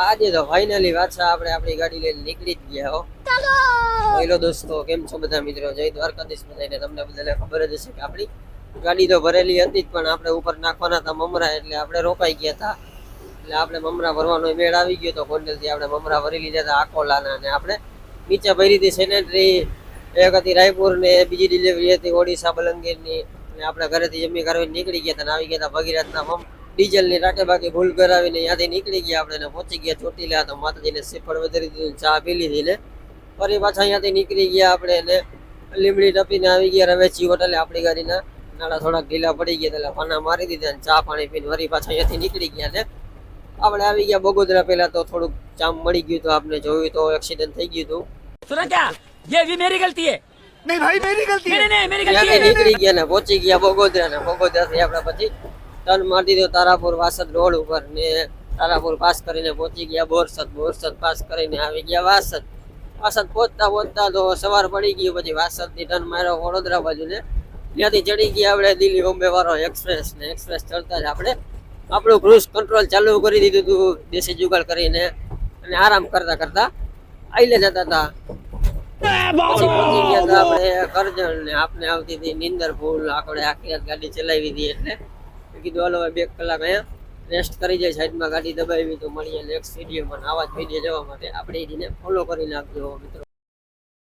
આજે તો ફાઇનલી પાછા આપણે આપણી ગાડી લઈને નીકળી જ ગયા હો. હેલો દોસ્તો, કેમ છો બધા મિત્રો? જય દ્વારકાધીશ બધાને. તમને બધાને ખબર જ હશે કે આપણી ગાડી તો ભરેલી હતી જ, પણ આપણે ઉપર નાખવાના હતા મમરા, એટલે આપણે રોકાઈ ગયા હતા. એટલે આપણે મમરા ભરવાનો મેળ આવી ગયો તો ગોંડલથી આપણે મમરા ભરી લીધા હતા આકોલાના, અને આપણે નીચે ભરી હતી સેનેટરી, એક હતી રાયપુર ને બીજી ડિલિવરી હતી ઓડિશા બલંગીરની. અને આપણે ઘરેથી જમી કરાવીને નીકળી ગયા હતા અને આવી ગયા હતા ભગીરથના ડીઝલની ટાંકે બાકી ભૂલ કરાવીને ત્યાંથી નીકળી ગયા આપણે, પહોંચી ગયા ચોટીલા. તો માતાજીને શ્રીફળ વધારી દીધું, ચા પી લીધી ને ફરી પાછા અહીંયાથી નીકળી ગયા આપણે, ને લીમડી ટપીને આવી ગયા રવેચી હોટલે. આપણી ગાડીના નાળા થોડાક ઢીલા પડી ગયા એટલે પાના મારી દીધા અને ચા પાણી પીને ફરી પાછા અહીંયાથી નીકળી ગયા. ને આપણે આવી ગયા બગોદરા. પહેલા તો થોડુંક જામ મળી ગયું તો આપણે જોયું તો એક્સિડન્ટ થઈ ગયું હતું. सुना क्या? ये भी मेरी गलती है। नहीं भाई मेरी गलती है। नहीं मेरी गलती है। નીકળી ગયા ને પહોંચી ગયા બગોદરા, ને બગોદરાથી આપણે પછી ટર્ન મારી દીધો તારાપુર વાસદ રોડ ઉપર, ને તારાપુર પાસ કરીને પહોંચી ગયા બોરસદ. બોરસદ પાસ કરીને આવી ગયા વાસદ. વાસદ પહોંચતા તો સવાર પડી ગયું. પછી વાસદથી ટર્ન માર્યો વડોદરા બાજુ, ને ત્યાંથી ચડી ગયા આપણે દિલ્હી બોમ્બે વાળો એક્સપ્રેસ. ને એક્સપ્રેસ ચડતા જ આપણે આપણું ક્રૂઝ કંટ્રોલ ચાલુ કરી દીધું હતું દેશી જુગાડ કરીને, અને આરામ કરતા કરતા આઈલે જતા હતા. પછી પહોંચી ગયા હતા આપણે કરજણ, ને આપણે આવતી હતી નિંદર ફૂલ. આપણે આખી રાત ગાડી ચલાવી હતી, એટલે કીધું હાલો 2 કલાક અહીંયા રેસ્ટ કરી જાય, સાઈડમાં ગાડી દબાવી. તો મળીએ નેક્સ્ટ વિડીયોમાં. આવા જ વિડીયો જોવા માટે આપણે એને ફોલો કરી નાખજો મિત્રો.